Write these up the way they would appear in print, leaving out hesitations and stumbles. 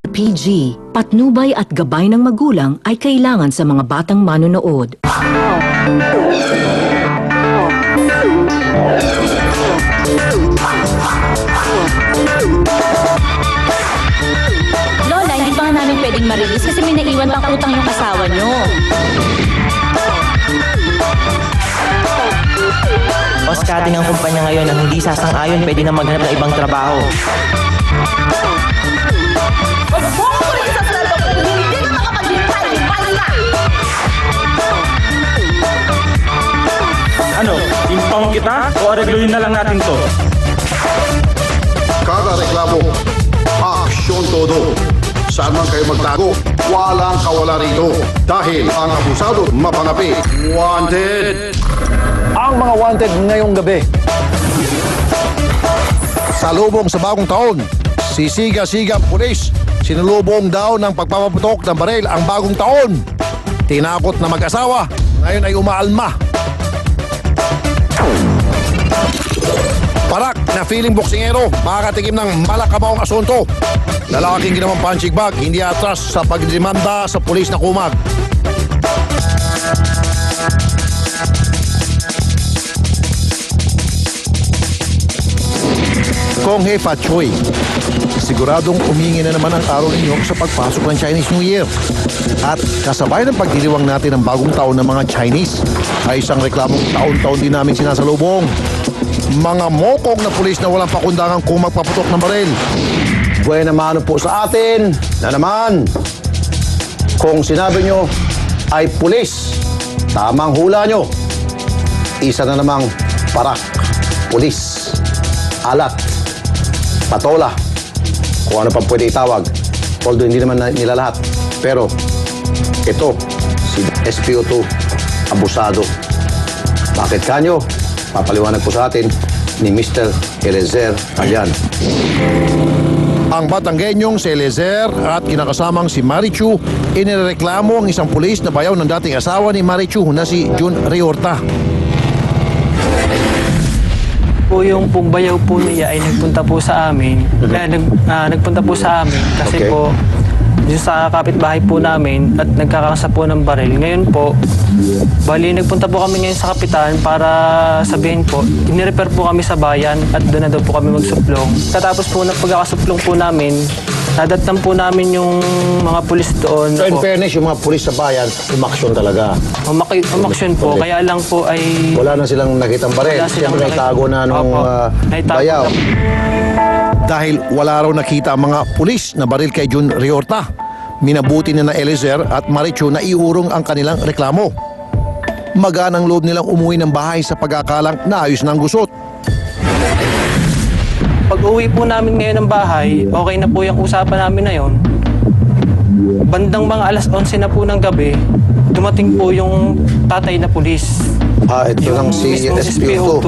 PG, patnubay at gabay ng magulang ay kailangan sa mga batang manonood. Lola, hindi pa nga namin pwedeng marilis kasi may naiwan pang utang yung asawa nyo. Oskating ang kumpanya ngayon ang hindi sasang-ayon, pwede na maghanap ng ibang trabaho. Ano, impong kita o aregluhin na lang natin to? Kada reklamo, aksyon todo. Saan man kayo magtago, walang kawala rito. Dahil ang abusado, mapanapi. Wanted! Ang mga wanted ngayong gabi. Salubong sa bagong taon, sisiga-siga ang pulis. Sinulubong daw ng pagpapaputok ng baril ang bagong taon. Tinakot na mag-asawa, ngayon ay umaalma. Parak na feeling boksingero, makakatikim ng malakabaong asunto. Lalaking ginawang punching bag, hindi atras sa pagdemanda sa pulis na kumag. Kong He Fa Choi, siguradong umingi na naman ang araw ninyo sa pagpasok ng Chinese New Year. At kasabay ng pagdiriwang natin ng bagong taon ng mga Chinese, ay isang reklamong taon-taon din namin sinasalubong. Mga mokong na pulis na walang pakundangan kung magpaputok ng baril. Buena mano po sa atin na naman. Kung sinabi nyo ay pulis, tamang hula nyo. Isa na namang parak, pulis, alat, patola, kung ano pa pwede itawag. Although hindi naman nila lahat. Pero ito, si SPO2, abusado. Bakit kanyo? Papaliwanag po sa atin ni Mr. Elezer Alyan. Ang Batanggenyong si Elezer at kinakasamang si Marichu, inireklamo ang isang pulis na bayaw ng dating asawa ni Marichu na si Jun Riorta. Po yung bayaw po niya ay nagpunta po sa amin. Nagpunta po sa amin kasi Okay. po yung sa kapitbahay po namin at nagkakasa po ng baril. Ngayon po, bali nagpunta po kami ngayon sa kapitan para sabihin po, inirepair po kami sa bayan at doon na daw po kami magsuplong. Katapos po ng pagkakasuplong po namin, nadatnan po namin yung mga pulis doon. So in fairness, yung mga pulis sa bayan, umaksyon talaga. Umaksyon po, kaya lang po ay... Wala na silang nakitang baril. Wala silang Siyempre, naitago na nung Opo, naitago bayaw. Dahil wala raw nakita ang mga pulis na baril kay Jun Riorta, minabuti na Elezer at Marichu na iurong ang kanilang reklamo. Maganang loob nilang umuwi ng bahay sa pag-akalang naayos ng gusot. Pag uwi po namin ngayon ng bahay, okay na po yung usapan namin na yon. Bandang mga alas 11 na po ng gabi, dumating po yung tatay na pulis. Ito Yung lang si mismo SPO2.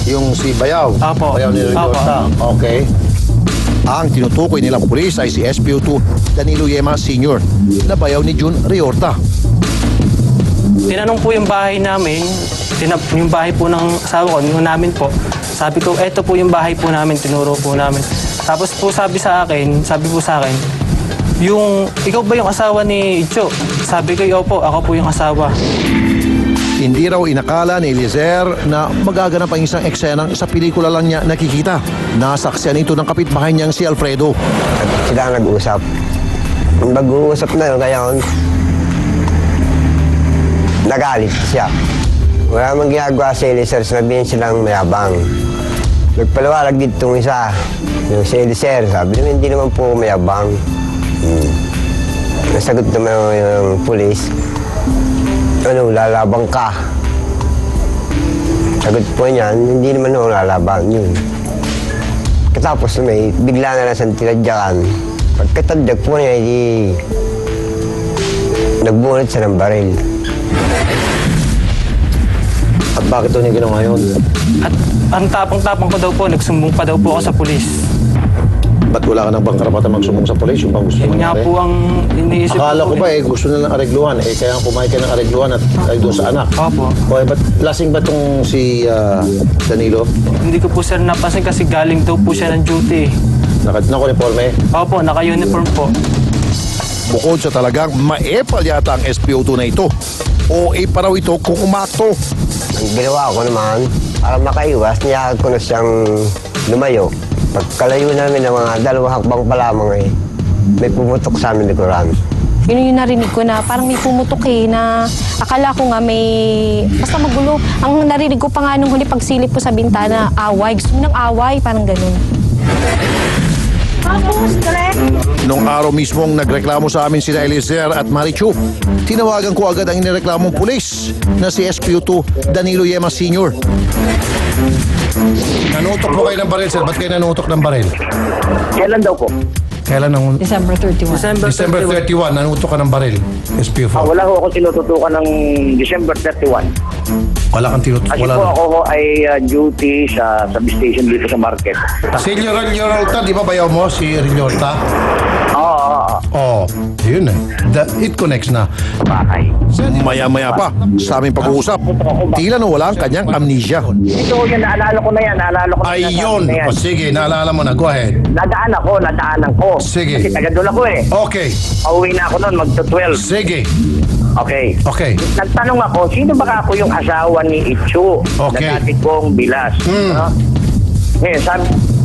Yung si Bayaw. Apo. Bayaw ni Riorta. Okay. Ang tinutukoy nilang pulis ay si SPO2 Danilo Yema Sr. na bayaw ni Jun Riorta. Tinanong po yung bahay namin, yung bahay po ng asawa ko, yung namin po. Sabi ko, eto po yung bahay po namin, tinuro po namin. Tapos po sabi po sa akin, ikaw ba yung asawa ni Icho? Sabi ko, opo, ako po yung asawa. Hindi raw inakala ni Elezer na magaganap ang isang eksenang sa pelikula lang niya nakikita. Nasaksiyan ito ng kapitbahay niyang si Alfredo. Sila ang nag-uusap. Nung nag-uusap na yun, kaya nagalit siya. Wala mang ginagawa sa Eliser, sabihin silang mayabang. Nagpaliwalag dito itong isa, yung si Eliser, sabi naman hindi naman po mayabang. Nasagot naman yung pulis, lalabang ka. Sagot po niyan, hindi naman ako lalabang yun. Katapos bigla na lang sa tinadyakan. Pagkatadyak po niya, nagbunot siya ng baril. At bakit ito niya ginawa yun? At ang tapang-tapang ko daw po, nagsumbong pa daw po ako sa pulis. Ba't wala ka nang bang karapatan magsumbong sa polis? Yung bang gusto Yun nga mangyari? po ang iniisip Akala ko po. ba gusto nilang aregluhan. Kaya pumayag ka ng aregluhan at ay doon sa anak. Opo. Okay, ba't lasing ba itong si Danilo? Hindi ko po sir napansin kasi galing daw po siya ng duty. Naka-uniforme? Opo, naka-uniform po. Bukod sa talagang maepal yata ang SPO2 na ito, OA pa raw ito kung umakto. Ang ginawa ko naman, para makaiwas, niyakag ko na siyang lumayo. Pagkalayo namin ng mga 2 hakbang pa lamang may pumutok sa amin likuran. Yun yung narinig ko na parang may pumutok na akala ko nga may basta magulo. Ang narinig ko pa nga nung huli pagsilip ko sa bintana, away. Gusto mo ng away, parang ganun. Nung araw mismong nagreklamo sa amin sina Eliezer at Marichu, tinawagan ko agad ang inireklamong pulis na si SPO2 Danilo Yema Sr. Nanutok mo kayo ng baril, sir. Ba't kayo nanutok ng baril? Kailan daw po? Kailan ang... December 31. December 31, nanutok ka ng baril. SPO4. Wala ho ako tinututukan ng December 31. Wala kang tinutok. Kasi Wala po na. ako ho ay duty sa substation dito sa market. Si Rilorta, di ba bayaw mo? Si Rilorta? Oo. Yun eh. It connects na. Bahay. Maya-maya pa sa aming pag-uusap, tila nawala ang kanyang amnesia. Ito yan, naalala ko na yan. Naalala ko na yan. Ayun. O sige, naalala mo na. Go ahead. Nadaanan ko. Sige. Kasi taga-dula ko eh. Okay. Pauwi na ako noon, magto-12. Sige. Okay. Okay. Nagtanong ako, sino ba ako yung asawa ni Itchu Okay. na dati kong bilas? No? Ngayon,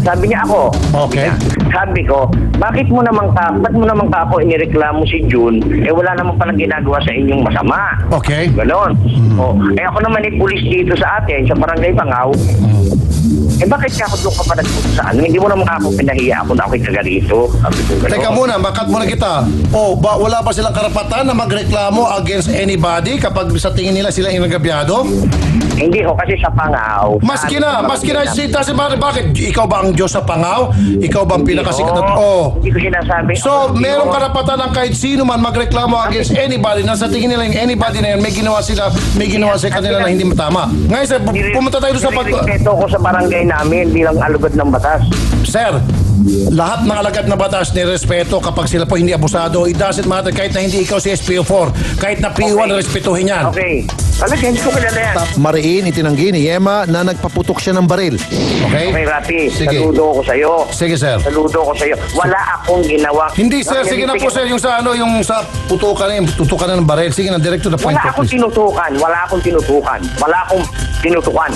sabi niya ako. Okay. Sabi ko, ba't mo naman ako inireklamo si June, wala naman palang ginagawa sa inyong masama. Okay. Ganon. Ako naman ay pulis dito sa atin, sa Barangay Pangaw. Bakit ka ako doon ka pa nagpunta sa ano? Hindi mo naman ako pinahiya ako na ako'y taga rito. Sabi ko, ganon. Teka muna, makat muna kita. Wala ba silang karapatan na magreklamo against anybody kapag sa tingin nila sila inagabyado? Hindi ho, kasi sa Pangaw. Maski na, sita si Mari, bakit? Ikaw ba ang Diyos sa Pangaw? Ikaw ba ang pinakasikat na... Hindi ko sinasabi. So, Hindi merong ho. karapatan ng kahit sino man magreklamo against anybody na sa tingin nila yung anybody na yan, may ginawa sa kanila na hindi matama. Ngayon, sir, pumunta tayo doon sa Nirespeto ko sa barangay namin bilang alugad ng batas. Sir, lahat ng alagad na batas ni respeto kapag sila po hindi abusado. It doesn't matter kahit na hindi ikaw si SPO4. Kahit na P1, respetuhin yan. Okay. Talaga, hindi ko kilala yan. Mariin itinanggi ni Yema na nagpaputok siya ng baril. Okay? Okay, Rapi. Sige. Saludo ko sa'yo. Sige, sir. Saludo ko sa'yo. Wala akong ginawa. Hindi, sir. Sige na po, sir. Yung sa putukan na tutukan na ng baril. Sige na, direct to the point. Wala akong tinutukan. Wala akong tinutukan.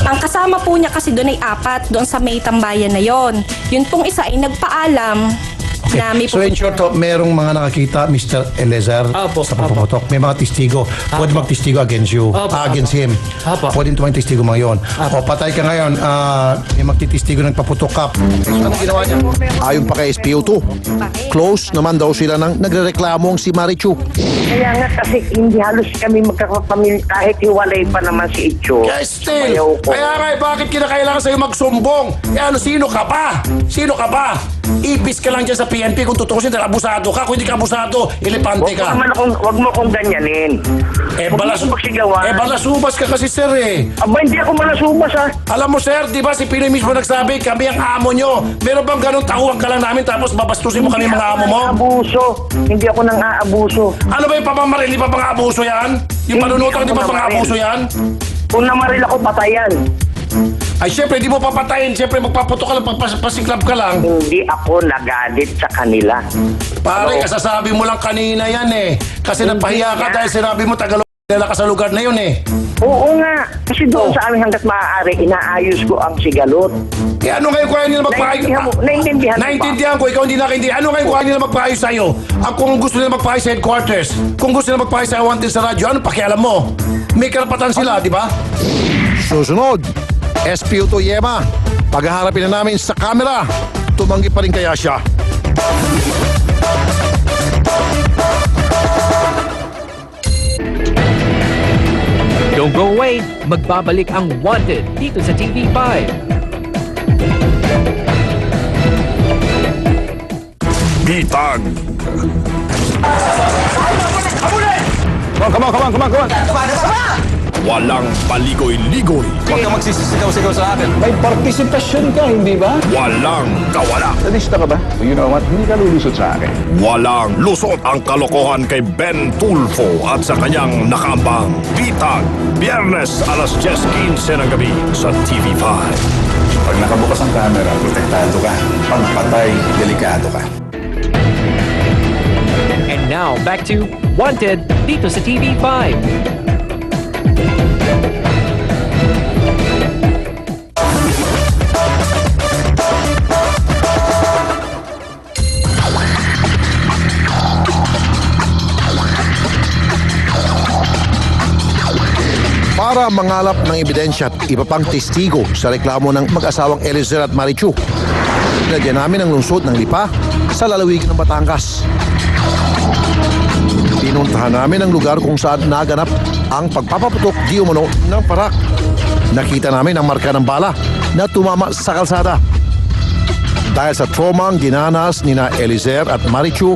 Ang kasama po niya kasi doon ay 4, doon sa may tambayan na yon. Yun pong isa ay nagpaalam na may So in short, merong mga nakakita, Mr. Eliezer, Apo, sa pagpaputok. May mga testigo. Pwede magtestigo against you, against him. Apo. Pwede tumang testigo mga yun. O patay ka ngayon, may magtitistigo ng paputok ka. So anong ginawa niya? Ayon pa kay SPO2, close naman daw sila nang nagrereklamo ang si Marichu. Kaya nga kasi hindi halos kami magkakapamilya kahit hiwalay pa naman si Itcho. Still, Ayaw ko. kaya nga, bakit kinakailangan sa'yo magsumbong? Sino ka ba? Sino ka ba? Ipis ka lang dyan sa PNP kung tutukusin dahil abusado ka. Kung hindi ka abusado, elepante ka. Wag mo akong ganyanin. Balas, Huwag mo magsigawan. balasubas ka kasi, sir, eh. Aba, hindi ako malasubas, ha? Alam mo, sir, di ba si Pinoy mismo nagsabi, kami ang amo nyo. Meron bang ganun tauhan ka lang namin tapos babastusin mo kami mga amo mo? Hindi ako nang aabuso. Ano ba yung papamaril? Di ba pang-aabuso yan? Yung panunutang, di ba pang-aabuso yan? Kung namaril ako, patayan. Ay, syempre, di mo papatayin. Syempre, magpaputok ka lang, pasiklab ka lang. Hindi ako nagalit sa kanila. Pare, kasasabi mo lang kanina yan eh. Kasi napahiya ka dahil sinabi mo Tagalog ka sa lugar na yun eh. Oo nga. Kasi doon sa amin hanggat maaari, inaayos ko ang sigalot. Eh ano ngayon kung ayaw nila magpaayos? Naiintindihan mo ba? Naintindihan ko, ikaw hindi nakaintindihan. Ano ngayon kung ayaw nila magpaayos sa'yo? Kung gusto nila magpaayos sa headquarters, kung gusto nila magpaayos sa wanted sa radyo, ano pakialam mo? May karapatan sila, di ba? Susunod, SPO2 Yema, paghaharapin na namin sa camera, tumanggi pa rin kaya siya. Don't go away, magbabalik ang Wanted dito sa TV5. Bitag. Come on. Walang paligoy-ligoy. Huwag ka magsisigaw-sigaw sa akin. May partisipasyon ka, hindi ba? Walang kawala. Nadista ka ba? You know what? Hindi ka lulusot sa akin. Walang lusot ang kalokohan kay Ben Tulfo at sa kanyang nakambang Bitag. Biyernes alas 10:15 ng gabi sa TV5. Pag nakabukas ang camera, protektado ka. Pag patay, delikado ka. And Now, back to Wanted dito sa TV5. Para mangalap ng ebidensya at iba pang testigo sa reklamo ng mag-asawang Eliezer at Marichu, nilagyan namin ang lungsod ng Lipa sa lalawigan ng Batangas. Pinuntahan namin ang lugar kung saan naganap ang pagpapaputok di umano ng parak. Nakita namin ang marka ng bala na tumama sa kalsada. Dahil sa trauma ang dinanas nina Eliezer at Marichu,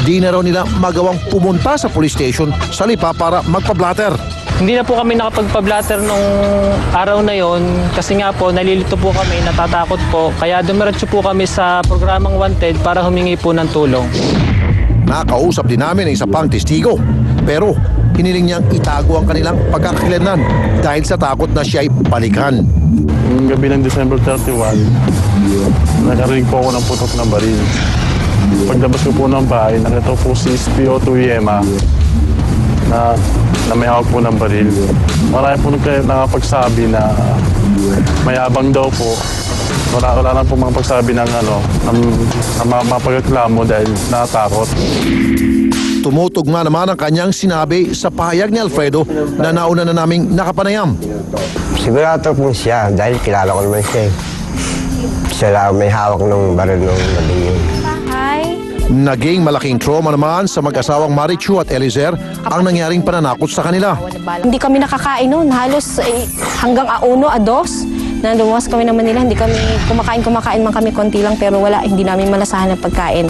di na raw nila magawang pumunta sa police station sa Lipa para magpa-blatter. Hindi na po kami nakapagpa-blatter nung araw na yon kasi nga po nalilito po kami, natatakot po. Kaya dumiretso po kami sa programang Wanted para humingi po ng tulong. Nakausap din namin ang isa pang testigo, pero hiniling niyang itago ang kanilang pagkakakilanlan dahil sa takot na siya ay balikan. Yung gabi ng December 31, nakarinig po ako ng putok ng baril. Paglabas ko po ng bahay, nakita po si SPO2 Yema na may hawak po ng baril. Marami po nakapagsabi na mayabang daw po. Wala lang po mga pagsabi ng mapagreklamo dahil natatakot. Tumutugma naman ang kanyang sinabi sa pahayag ni Alfredo na nauna na naming nakapanayam. Sigurado po siya dahil kilala ko naman siya. Siya lang may hawak ng baril nung gabi yun. Naging malaking trauma naman sa mag-asawang Marichu at Eliezer ang nangyaring pananakot sa kanila. Hindi kami nakakain noon. Halos hanggang 1, 2 na lumuwas kami naman nila. Hindi kami kumakain man kami konti lang pero wala, hindi namin malasahan ng pagkain.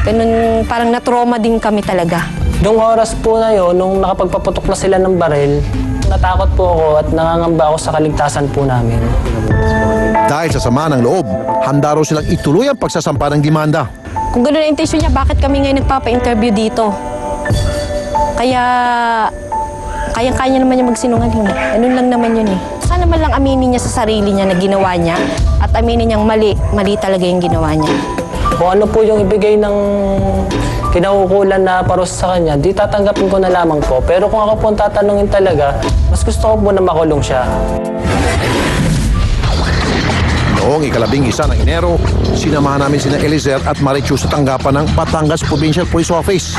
Ganun, parang na-trauma din kami talaga. Noong oras po na yun, nung nakapagpaputok na sila ng baril, natakot po ako at nangangamba ako sa kaligtasan po namin. Dahil sa sama ng loob, handa raw silang ituloy ang pagsasampa ng demanda. Kung gano'n ang intention niya, bakit kami ngayon nagpapa-interview dito? Kaya naman niya magsinungaling. Ganun lang naman yun eh. Sana man lang aminin niya sa sarili niya na ginawa niya at aminin niyang mali talaga yung ginawa niya. Kung ano po yung ibigay ng kinaukulan na paros sa kanya, di tatanggapin ko na lamang po. Pero kung ako po ang tatanungin talaga, mas gusto ko po na makulong siya. Noong 11 ng Enero, sinamahan namin sina Eliezer at Marichu sa tanggapan ng Batangas Provincial Police Office.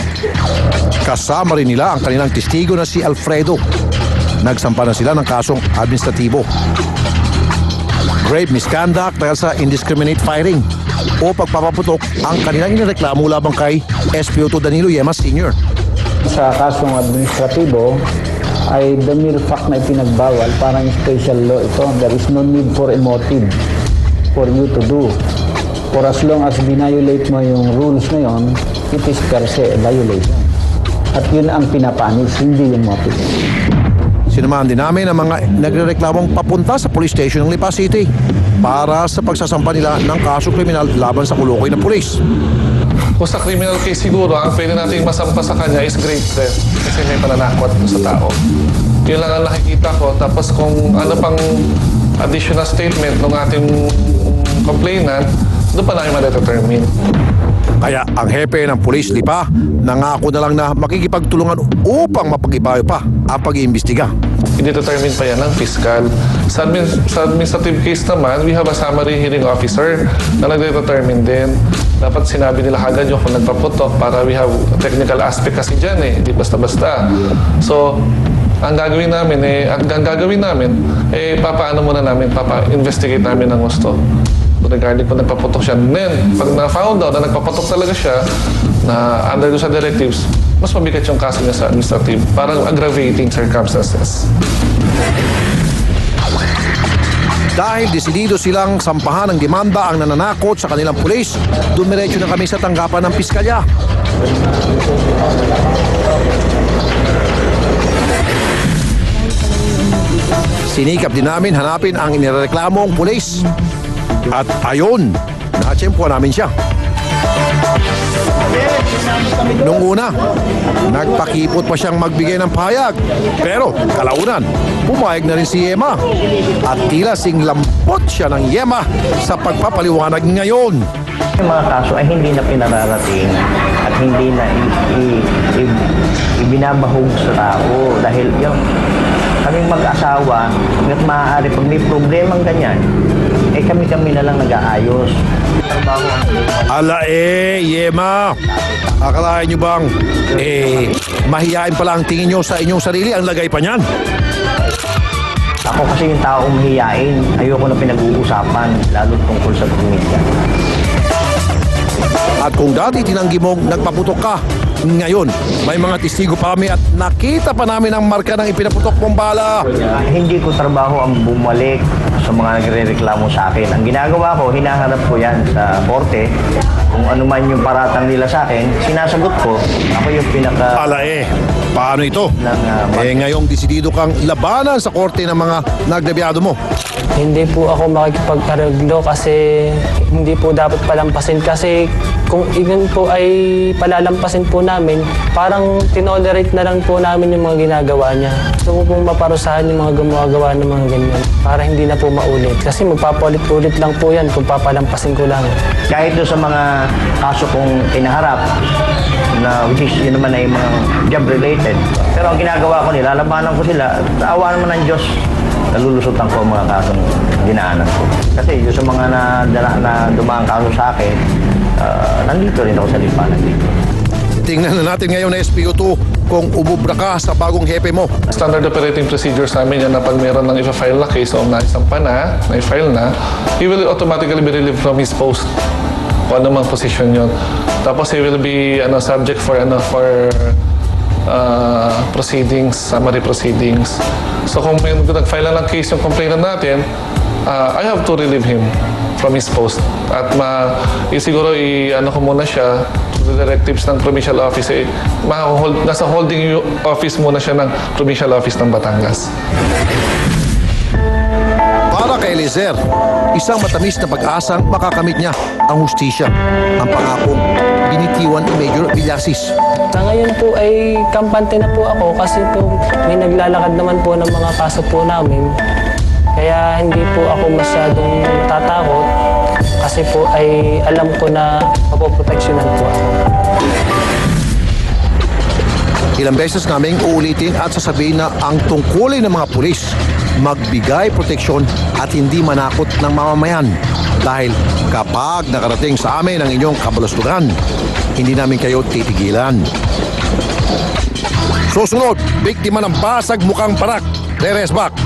Kasama rin nila ang kanilang testigo na si Alfredo. Nagsampa na sila ng kasong administratibo. Grave misconduct dahil sa indiscriminate firing o pagpapaputok ang kanilang inireklamo labang kay SPO2 Danilo Yema Sr. Sa kasong administratibo, ay the mere fact na ipinagbawal, parang special law ito. There is no need for a motive for you to do. For as long as binayolate mo yung rules na yun, it is per se a violation. At yun ang pinapanis, hindi yung motive. Sinamahan din namin ang mga nagrereklamong papunta sa police station ng Lipa City para sa pagsasampa nila ng kaso kriminal laban sa kulukoy ng pulis. Kung sa criminal case siguro, ang pwede natin masampa sa kanya is grave theft kasi may pananakot sa tao. Yun lang ang nakikita ko. Tapos kung ano pang additional statement ng ating complainant, doon pa namin ma-determine. Kaya ang hepe ng pulis Lipa nangako na lang na makikipagtulungan upang mapag-ibayo pa ang pag-iimbestiga. I-determine pa yan ng fiscal. Sa administrative case naman, we have a summary hearing officer na nag-determine din. Dapat sinabi nila agad yung kung nagpaputok para we have technical aspect kasi dyan eh, hindi basta-basta. So, ang gagawin namin, papaano muna namin, papa-investigate namin ng gusto. Regarding kung nagpaputok siya. Then, pag na-found out na nagpaputok talaga siya, na under sa directives, mas mabigat yung kaso niya sa administrative. Parang aggravating circumstances. Dahil desidido silang sampahan ng demanda ang nananakot sa kanilang pulis, dumiretso na kami sa tanggapan ng piskalya. Sinikap din namin hanapin ang inireklamong pulis. At ayon, natsyempuan namin siya. Nung una, nagpakipot pa siyang magbigay ng pahayag. Pero kalaunan, pumayag na rin si Yema. At tila sing lampot siya ng Yema sa pagpapaliwanag ngayon. Yung mga kaso ay hindi na pinararating at hindi na ibinabahog sa tao dahil yung kaming mag-asawa, hanggat maaari pag may problemang ganyan, kami na lang nag-aayos. Ala Yema, akalain nyo bang, mahihain pala ang tingin nyo sa inyong sarili, ang lagay pa niyan? Ako kasi yung taong mahihain, ayoko na pinag-uusapan, lalo tungkol sa pamilya. At kung dati tinanggi mong nagpaputok ka, ngayon may mga testigo pa kami at nakita pa namin ang marka ng ipinaputok mong bala. Hindi ko trabaho ang bumalik sa mga nagre-reklamo sa akin. Ang ginagawa ko, hinaharap ko yan sa korte. Kung ano man yung paratang nila sa akin, sinasagot ko. Ako yung pinaka... Ala paano ito? Ngayong desidido kang labanan sa korte ng mga nagdebiyado mo. Hindi po ako makikipag-arreglo kasi hindi po dapat palampasin kasi kung iyon po ay palalampasin po namin, parang tinolerate na lang po namin yung mga ginagawa niya. Gusto ko pong maparusahan yung mga gumagawa ng mga ganyan para hindi na po maulit. Kasi magpapalit-ulit lang po yan kung papalampasin ko lang. Kahit doon sa mga kaso kong inaharap, na which is yun naman ay mga job-related. Pero ang ginagawa ko nila, labanan ko sila, awa naman ng Diyos, nalulusutan ko ang mga kasong dinaanan ko. Kasi yung sa mga na dumaan kaso sa akin, nandito rin ako sa lipanan dito. Tingnan na natin ngayon na SPO2 kung ububra ka sa bagong hepe mo. Standard operating procedures namin yan na pag meron ng i-file na case o naisampa na, na-file na, he will automatically be relieved from his post. Kung ano mang position yun. Tapos he will be subject for proceedings, summary proceedings. So kung may nag-file na ng case yung complainant natin, I have to relieve him from his post. At siguro ko muna siya, the directives ng provincial office, nasa holding office muna siya ng provincial office ng Batangas. Para kay Eliezer, isang matamis na pag-asang makakamit niya ang hustisya, ang pangakong binitiwan ni Major Villasis. Sa ngayon po ay kampante na po ako kasi po may naglalakad naman po ng mga kaso po namin. Kaya hindi po ako masyadong natatakot kasi po ay alam ko na mapoproteksyonan po ako. Ilang beses naming uulitin at sasabihin na ang tungkulin ng mga pulis magbigay proteksyon at hindi manakot ng mamamayan. Dahil kapag nakarating sa amin ang inyong kabalastugan, hindi namin kayo titigilan. Susunod, biktima ng basag mukhang parak. Teres back.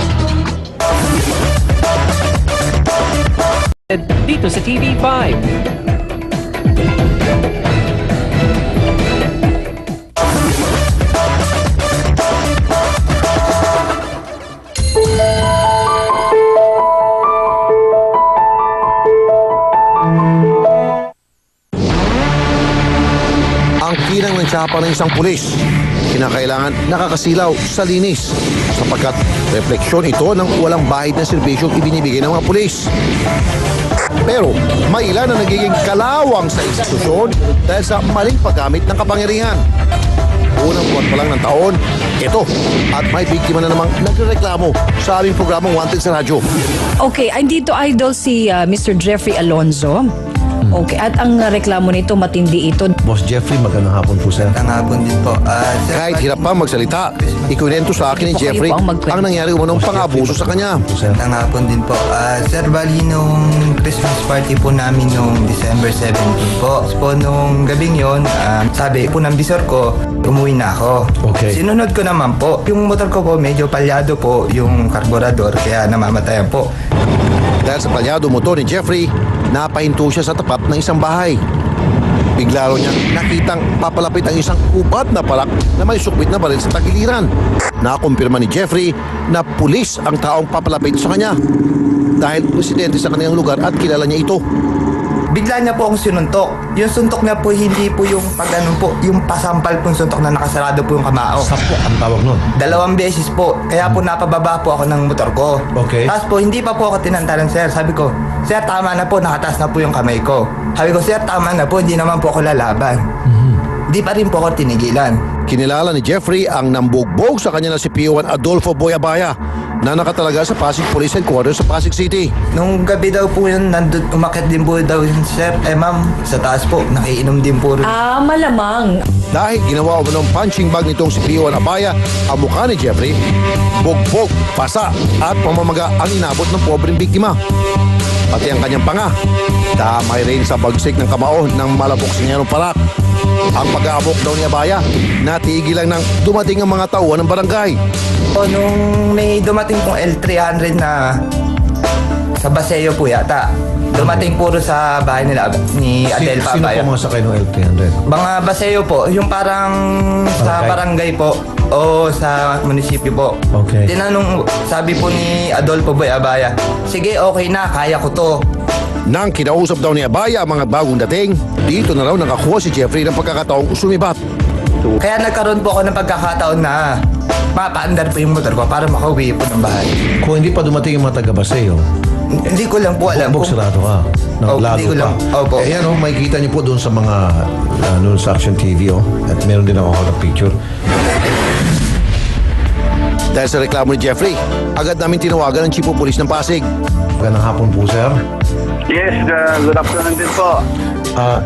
Dito sa TV5. Ang kinang ng tsapa ng isang pulis, kinakailangan nakakasilaw sa linis sapagkat refleksyon ito ng walang bahid na serbisyong ibinibigay ng mga pulis. Pero may ilan na nagiging kalawang sa institusyon dahil sa maling paggamit ng kapangyarihan. Unang buwan pa lang ng taon, ito, at may biktima na namang nagrereklamo sa aming programang Wanted sa Radyo. Okay, andito idol si Mr. Jeffrey Alonzo. Okay, at ang reklamo nito matindi ito. Boss Jeffrey, magandang hapon po, sir. Magandang hapon din po. Kahit hirap pa magsalita, ikunento sa akin ni Jeffrey ang nangyari umunong pang-abuso sa kanya. Magandang hapon din po. Sir, bali nung Christmas party po namin nung December 17 po. Po nung gabing yon, sabi po ng bisor ko, umuwi na ako. Okay. Sinunod ko naman po. Yung motor ko po, medyo palyado po yung karburador, kaya namamatayan po. Dahil sa palyado motor ni Jeffrey, napahinto siya sa tapat ng isang bahay. Bigla raw niya nakitang papalapit ang isang ubat na parak na may sukbit na baril sa tagiliran. Nakumpirma ni Jeffrey na pulis ang taong papalapit sa kanya dahil residente sa kanilang lugar at kilala niya ito. Bigla niya po akong sinuntok. Yung suntok niya po, hindi po yung pag-ano po, yung pasampal pong suntok na nakasarado po yung kamao. Sapok ang tawag nun? 2 beses po. Kaya po napababa po ako ng motor ko. Okay. Tapos po, hindi pa po ako tinantalan, sir. Sabi ko, sir, tama na po, nakataas na po yung kamay ko. Sabi ko, sir, tama na po, hindi naman po ako lalaban. Hindi pa rin po ako tinigilan. kinilala ni Jeffrey ang nambugbog sa kanya na si PO1 Adolfo Boy Abaya na nakatalaga sa Pasig Police Headquarters sa Pasig City. Nung gabi daw po yun, umakyat din po daw yun, sir. Ma'am, sa taas po, nakiinom din po rin. Malamang. Dahil ginawa ng punching bag nitong si PO1 Abaya ang mukha ni Jeffrey, bugbog, pasa at pamamaga ang inabot ng pobreng biktima. Pati ang kanyang panga, damay rin sa bagsik ng kamao ng malabok sinyerong parak. Ang pag-aabok daw ni Abaya, natigil lang nang dumating ang mga tauhan ng barangay. Nung may dumating pong L300 na sa Baseo po yata, dumating puro sa bahay nila ni Adel Papaya. Sino po mga sakay ng L300? Mga Baseo po, yung parang sa barangay po o sa munisipyo po. Okay. Tinanong, sabi po ni Adolfo Boy Abaya, sige okay na, kaya ko to. Nang kinausap daw ni Abaya ang mga bagong dating, dito na raw nakakuha si Jeffrey ng pagkakataong sumibat. Kaya nagkaroon po ako ng pagkakataon na mapaandar po yung motor ko para makauwi po ng bahay. Kung hindi pa dumating yung mga taga-Baseo, hindi ko lang po alam. Buksarado ka. Hindi ko lang. Opo. Eh yan makikita niyo po doon sa mga noon sa Action TV at meron din ako ng picture. Dahil sa reklamo ni Jeffrey, agad namin tinawagan ng Chief of Police ng Pasig. Magandang hapon po, sir. Yes, good afternoon din po.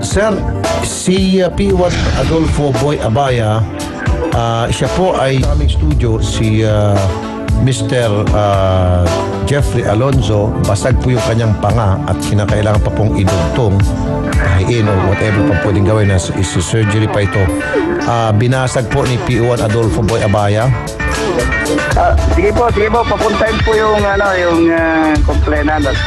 Sir, si P1 Adolfo Boy Abaya, siya po ay sa aming studio, si Mr. Jeffrey Alonzo. Basag po yung kanyang panga at kinakailangan pa pong idugtong, kahiin o whatever pa pwedeng gawin na surgery pa ito. Binasag po ni P1 Adolfo Boy Abaya. Sige po, papuntahin po yung complainant at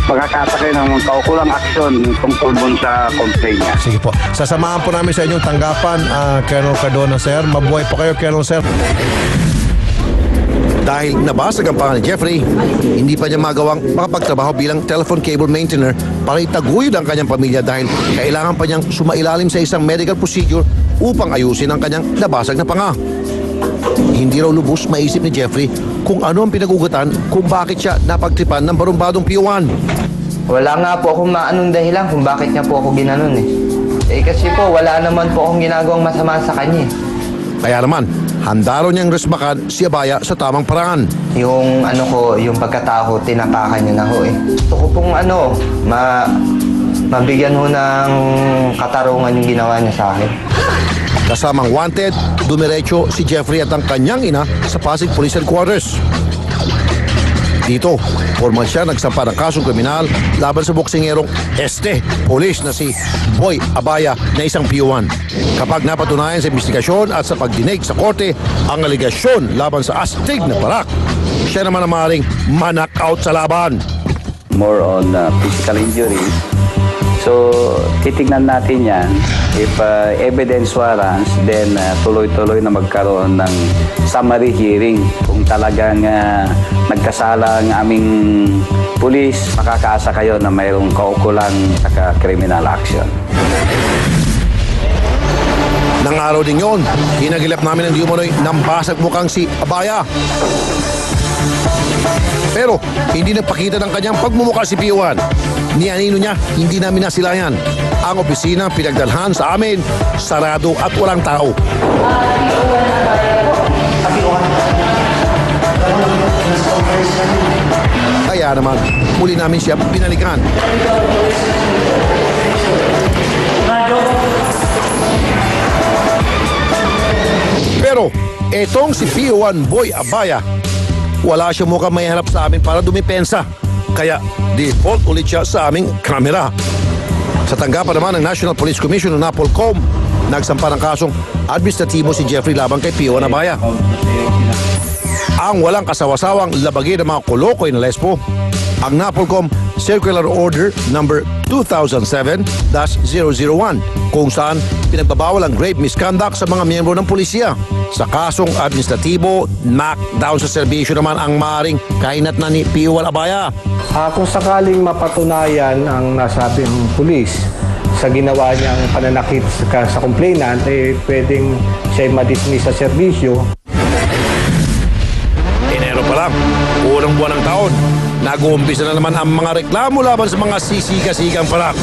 magkakasakay ng kaukulang aksyon tungkol dun sa complaint niya. Sige po. Sasamahan po namin sa inyong tanggapan, Colonel Cardona, sir. Mabuhay po kayo, Colonel, sir. Dahil nabasag ang panga ni Jeffrey, hindi pa niya magawang makapagtrabaho bilang telephone cable maintainer para itaguyod ang kanyang pamilya dahil kailangan pa niyang sumailalim sa isang medical procedure upang ayusin ang kanyang nabasag na panga. Hindi raw lubos maisip ni Jeffrey kung ano ang pinag-ugatan kung bakit siya napagtripan ng barumbadong PO1. Wala nga po akong maanong dahilan kung bakit niya po ako ginanon eh. Kasi po wala naman po akong ginagawang masama sa kanya eh. Kaya naman, handa raw niyang resbakan si Abaya sa tamang paraan. Yung yung pagkatao, tinapakan niya na ho eh. Gusto ko pong mabigyan ho ng katarungan yung ginawa niya sa akin. Kasamang wanted, dumiretso si Jeffrey at ang kanyang ina sa Pasig Police Headquarters. Dito, formal siya nagsampa ng kasong kriminal laban sa boksingerong police na si Boy Abaya na isang PO1. Kapag napatunayan sa investigasyon at sa pagdinig sa korte ang aligasyon laban sa astig na parak, siya naman ang maaaring ma-knockout sa laban. More on physical injuries. So, titignan natin yan. If evidence warrants, then tuloy-tuloy na magkaroon ng summary hearing. Kung talagang nagkasala ang aming pulis, makakaasa kayo na mayroong kaukulang saka criminal action. Nang araw din yon, hinagilap namin ang diumanoy ng basag mukhang si Abaya. Pero hindi nagpakita ng kanyang pagmumukha si PO1. Ni anino niya, hindi namin nasilayan. Ang opisina pinagdalhan sa amin, sarado at walang tao. Kaya naman, muli namin siya binalikan. Pero etong si PO1 Boy Abaya, wala siya mukhang may harap sa amin para dumipensa. Kaya default ulit siya sa aming kamera. Sa tanggapan naman ng National Police Commission o NAPOLCOM, nagsampa ng kasong administratibo si Jeffrey laban kay P1 Abaya. Ang walang kasawasawang labagin ng mga kolokoy na lespo, ang NAPOLCOM Circular Order number 2007-001 kung saan pinagbabawal ang grave misconduct sa mga miyembro ng pulisya. Sa kasong administratibo, knockdown sa serbisyo naman ang maaaring kainat na ni P1 Abaya. Kung sakaling mapatunayan ang nasabing pulis sa ginawa niyang pananakit sa complainant, pwedeng siya ma-dismiss sa serbisyo. Enero pa lang, unang buwan ng taon, nag-uumpisa na naman ang mga reklamo laban sa mga sisiga-sigang parak.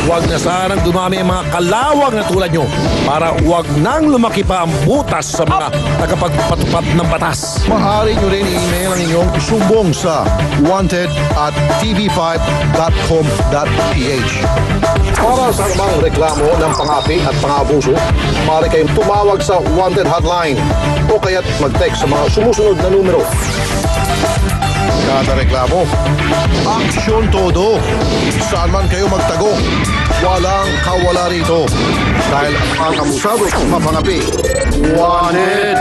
Huwag na sanang dumami ang mga kalawang na tulad nyo para huwag nang lumaki pa ang butas sa mga tagapagpatupad ng batas. Maaari nyo rin i-email ang inyong sumbong sa wanted@tv5.com.ph. Para sa anumang reklamo ng pang-api at pang-abuso, maaari kayong tumawag sa Wanted Hotline o kaya't mag-text sa mga sumusunod na numero. Kada reklamo, aksyon todo. Saan man kayo magtago, walang kawala rito. Dahil ang abusado, mapangapi. Wanted!